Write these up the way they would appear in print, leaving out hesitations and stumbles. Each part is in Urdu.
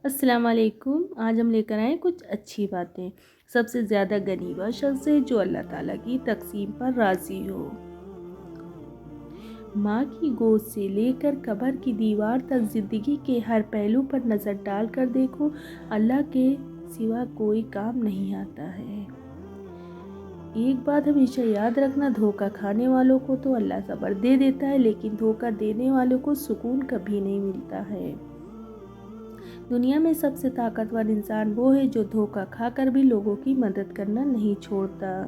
السلام علیکم۔ آج ہم لے کر آئیں کچھ اچھی باتیں۔ سب سے زیادہ غنی وہ شخص ہے جو اللہ تعالیٰ کی تقسیم پر راضی ہو۔ ماں کی گود سے لے کر قبر کی دیوار تک زندگی کے ہر پہلو پر نظر ڈال کر دیکھو، اللہ کے سوا کوئی کام نہیں آتا ہے۔ ایک بات ہمیشہ یاد رکھنا، دھوکہ کھانے والوں کو تو اللہ صبر دے دیتا ہے، لیکن دھوکہ دینے والوں کو سکون کبھی نہیں ملتا ہے۔ دنیا میں سب سے طاقتور انسان وہ ہے جو دھوکہ کھا کر بھی لوگوں کی مدد کرنا نہیں چھوڑتا۔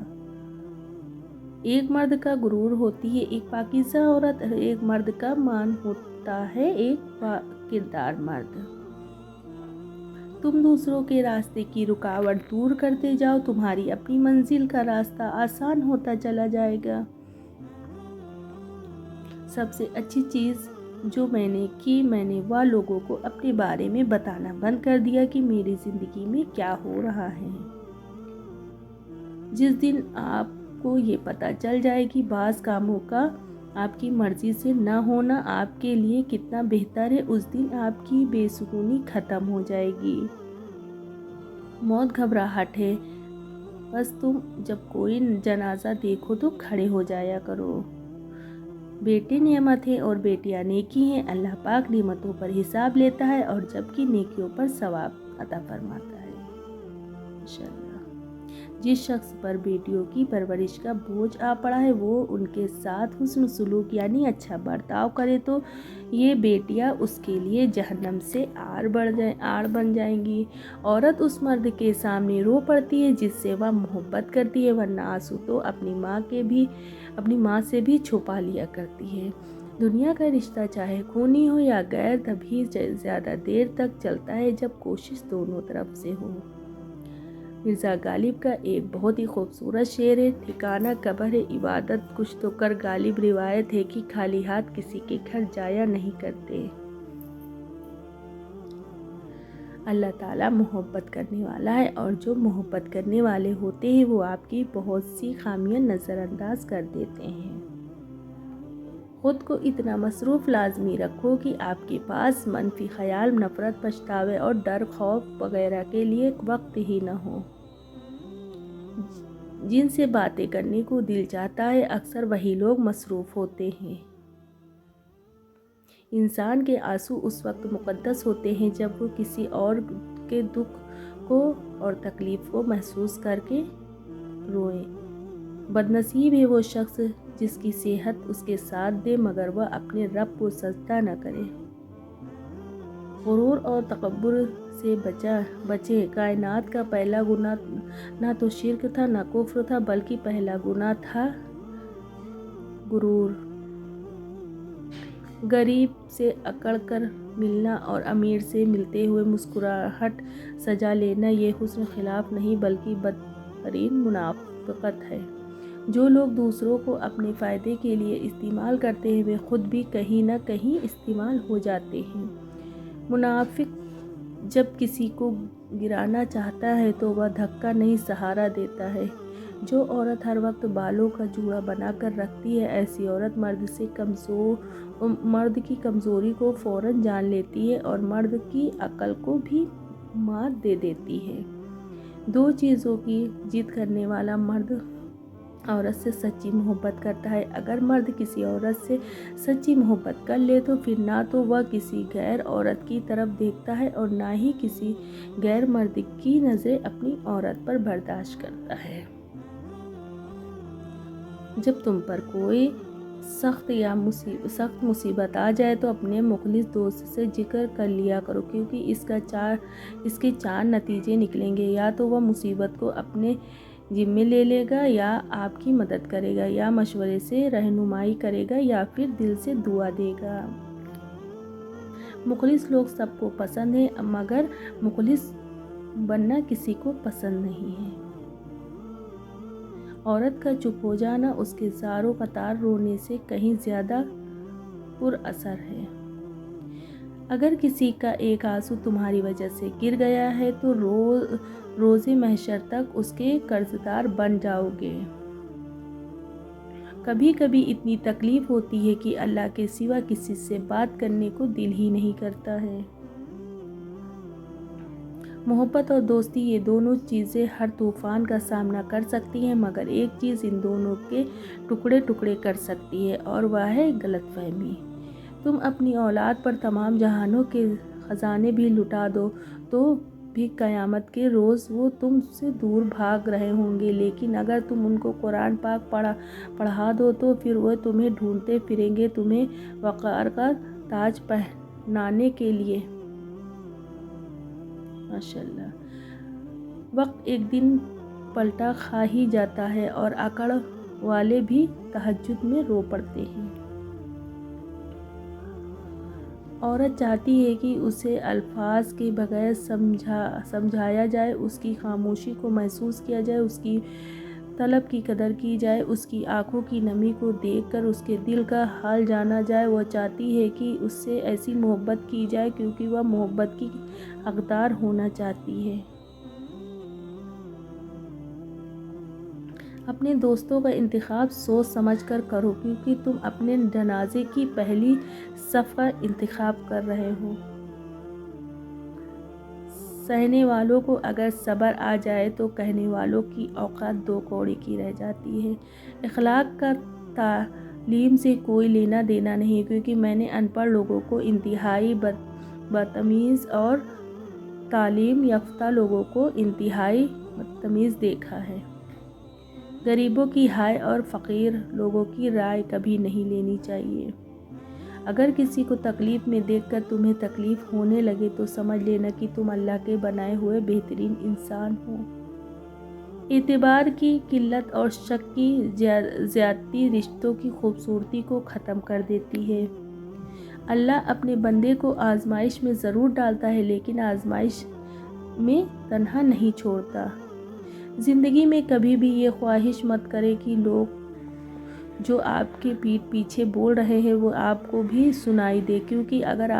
ایک مرد کا غرور ہوتی ہے ایک پاکیزہ عورت، ایک مرد کا مان ہوتا ہے ایک با کردار مرد۔ تم دوسروں کے راستے کی رکاوٹ دور کرتے جاؤ، تمہاری اپنی منزل کا راستہ آسان ہوتا چلا جائے گا۔ سب سے اچھی چیز جو میں نے کی، میں نے وہ لوگوں کو اپنے بارے میں بتانا بند کر دیا کہ میری زندگی میں کیا ہو رہا ہے۔ جس دن آپ کو یہ پتہ چل جائے کہ بعض کاموں کا آپ کی مرضی سے نہ ہونا آپ کے لیے کتنا بہتر ہے، اس دن آپ کی بے سکونی ختم ہو جائے گی۔ موت گھبراہٹ ہے، بس تم جب کوئی جنازہ دیکھو تو کھڑے ہو جایا کرو۔ بیٹے نعمت ہیں اور بیٹیاں نیکی ہیں۔ اللہ پاک نعمتوں پر حساب لیتا ہے اور جبکہ نیکیوں پر ثواب عطا فرماتا ہے۔ انشاءاللہ جس شخص پر بیٹیوں کی پرورش کا بوجھ آ پڑا ہے وہ ان کے ساتھ حسن سلوک یعنی اچھا برتاؤ کرے تو یہ بیٹیاں اس کے لیے جہنم سے آڑ بن جائیں گی۔ عورت اس مرد کے سامنے رو پڑتی ہے جس سے وہ محبت کرتی ہے، ورنہ آنسو تو اپنی ماں سے بھی چھپا لیا کرتی ہے۔ دنیا کا رشتہ چاہے خونی ہو یا غیر تبھی زیادہ دیر تک چلتا ہے جب کوشش دونوں طرف سے ہو۔ مرزا غالب کا ایک بہت ہی خوبصورت شعر ہے، ٹھکانہ قبر ہے عبادت کچھ تو کر، غالب روایت ہے کہ خالی ہاتھ کسی کے گھر جایا نہیں کرتے۔ اللہ تعالیٰ محبت کرنے والا ہے اور جو محبت کرنے والے ہوتے ہیں وہ آپ کی بہت سی خامیاں نظر انداز کر دیتے ہیں۔ خود کو اتنا مصروف لازمی رکھو کہ آپ کے پاس منفی خیال، نفرت، پچھتاوے اور ڈر، خوف وغیرہ کے لیے وقت ہی نہ ہو۔ جن سے باتیں کرنے کو دل چاہتا ہے اکثر وہی لوگ مصروف ہوتے ہیں۔ انسان کے آنسو اس وقت مقدس ہوتے ہیں جب وہ کسی اور کے دکھ کو اور تکلیف کو محسوس کر کے روئے۔ بدنصیب ہے وہ شخص جس کی صحت اس کے ساتھ دے مگر وہ اپنے رب کو سجدہ نہ کرے۔ غرور اور تکبر سے بچیں۔ کائنات کا پہلا گناہ نہ تو شرک تھا نہ کفر تھا، بلکہ پہلا گناہ تھا غرور۔ غریب سے اکڑ کر ملنا اور امیر سے ملتے ہوئے مسکراہٹ سجا لینا یہ حسن خلاق نہیں بلکہ بدترین منافقت ہے۔ جو لوگ دوسروں کو اپنے فائدے کے لیے استعمال کرتے ہیں وہ خود بھی کہیں نہ کہیں استعمال ہو جاتے ہیں۔ منافق جب کسی کو گرانا چاہتا ہے تو وہ دھکا نہیں سہارا دیتا ہے۔ جو عورت ہر وقت بالوں کا جوڑا بنا کر رکھتی ہے ایسی عورت مرد کی کمزوری کو فوراً جان لیتی ہے اور مرد کی عقل کو بھی مات دے دیتی ہے۔ دو چیزوں کی ضد کرنے والا مرد عورت سے سچی محبت کرتا ہے۔ اگر مرد کسی عورت سے سچی محبت کر لے تو پھر نہ تو وہ کسی غیر عورت کی طرف دیکھتا ہے اور نہ ہی کسی غیر مرد کی نظریں اپنی عورت پر برداشت کرتا ہے۔ جب تم پر کوئی سخت مصیبت آ جائے تو اپنے مخلص دوست سے ذکر کر لیا کرو، کیونکہ اس کے چار نتیجے نکلیں گے۔ یا تو وہ مصیبت کو اپنے ذمے لے لے گا، یا آپ کی مدد کرے گا، یا مشورے سے رہنمائی کرے گا، یا پھر دل سے دعا دے گا۔ مخلص لوگ سب کو پسند ہیں مگر مخلص بننا کسی کو پسند نہیں ہے۔ عورت کا چپ ہو جانا اس کے زاروں قطار رونے سے کہیں زیادہ پر اثر ہے۔ اگر کسی کا ایک آنسو تمہاری وجہ سے گر گیا ہے تو روز محشر تک اس کے قرضدار بن جاؤ گے۔ کبھی کبھی اتنی تکلیف ہوتی ہے کہ اللہ کے سوا کسی سے بات کرنے کو دل ہی نہیں کرتا ہے۔ محبت اور دوستی یہ دونوں چیزیں ہر طوفان کا سامنا کر سکتی ہیں، مگر ایک چیز ان دونوں کے ٹکڑے ٹکڑے کر سکتی ہے اور وہ ہے غلط فہمی۔ تم اپنی اولاد پر تمام جہانوں کے خزانے بھی لٹا دو تو بھی قیامت کے روز وہ تم سے دور بھاگ رہے ہوں گے، لیکن اگر تم ان کو قرآن پاک پڑھا دو تو پھر وہ تمہیں ڈھونڈتے پھریں گے، تمہیں وقار کا تاج پہنانے کے لیے۔ ماشاءاللہ۔ وقت ایک دن پلٹا کھا ہی جاتا ہے اور اکڑ والے بھی تہجد میں رو پڑتے ہیں۔ عورت چاہتی ہے کہ اسے الفاظ کے بغیر سمجھایا جائے، اس کی خاموشی کو محسوس کیا جائے، اس کی طلب کی قدر کی جائے، اس کی آنکھوں کی نمی کو دیکھ کر اس کے دل کا حال جانا جائے۔ وہ چاہتی ہے کہ اس سے ایسی محبت کی جائے کیونکہ وہ محبت کی حقدار ہونا چاہتی ہے۔ اپنے دوستوں کا انتخاب سوچ سمجھ کر کرو کیونکہ تم اپنے جنازے کی پہلی صف کا انتخاب کر رہے ہو۔ سہنے والوں کو اگر صبر آ جائے تو کہنے والوں کی اوقات دو کوڑے کی رہ جاتی ہے۔ اخلاق کا تعلیم سے کوئی لینا دینا نہیں، کیونکہ میں نے ان پڑھ لوگوں کو انتہائی بدتمیز اور تعلیم یافتہ لوگوں کو انتہائی بدتمیز دیکھا ہے۔ غریبوں کی رائے اور فقیر لوگوں کی رائے کبھی نہیں لینی چاہیے۔ اگر کسی کو تکلیف میں دیکھ کر تمہیں تکلیف ہونے لگے تو سمجھ لینا کہ تم اللہ کے بنائے ہوئے بہترین انسان ہو۔ اعتبار کی قلت اور شک کی زیادتی رشتوں کی خوبصورتی کو ختم کر دیتی ہے۔ اللہ اپنے بندے کو آزمائش میں ضرور ڈالتا ہے لیکن آزمائش میں تنہا نہیں چھوڑتا۔ زندگی میں کبھی بھی یہ خواہش مت کریں کہ لوگ جو آپ کے پیٹھ پیچھے بول رہے ہیں وہ آپ کو بھی سنائی دے، کیونکہ اگر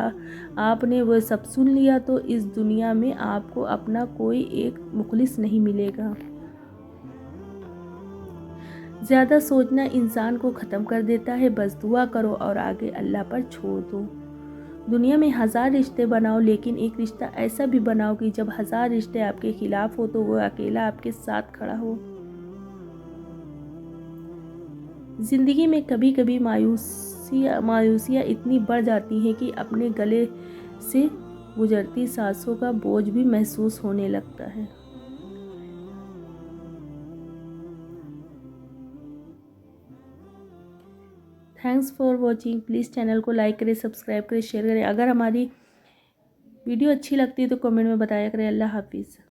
آپ نے وہ سب سن لیا تو اس دنیا میں آپ کو اپنا کوئی ایک مخلص نہیں ملے گا۔ زیادہ سوچنا انسان کو ختم کر دیتا ہے، بس دعا کرو اور آگے اللہ پر چھوڑ دو۔ دنیا میں 1000 رشتے بناؤ لیکن ایک رشتہ ایسا بھی بناؤ کہ جب 1000 رشتے آپ کے خلاف ہو تو وہ اکیلا آپ کے ساتھ کھڑا ہو۔ زندگی میں کبھی کبھی مایوسیاں اتنی بڑھ جاتی ہیں کہ اپنے گلے سے گزرتی سانسوں کا بوجھ بھی محسوس ہونے لگتا ہے۔ Thanks for watching. Please channel کو لائک کریں، سبسکرائب کریں، شیئر کریں۔ اگر ہماری ویڈیو اچھی لگتی ہے تو کمنٹ میں بتایا کریں۔ اللہ حافظ۔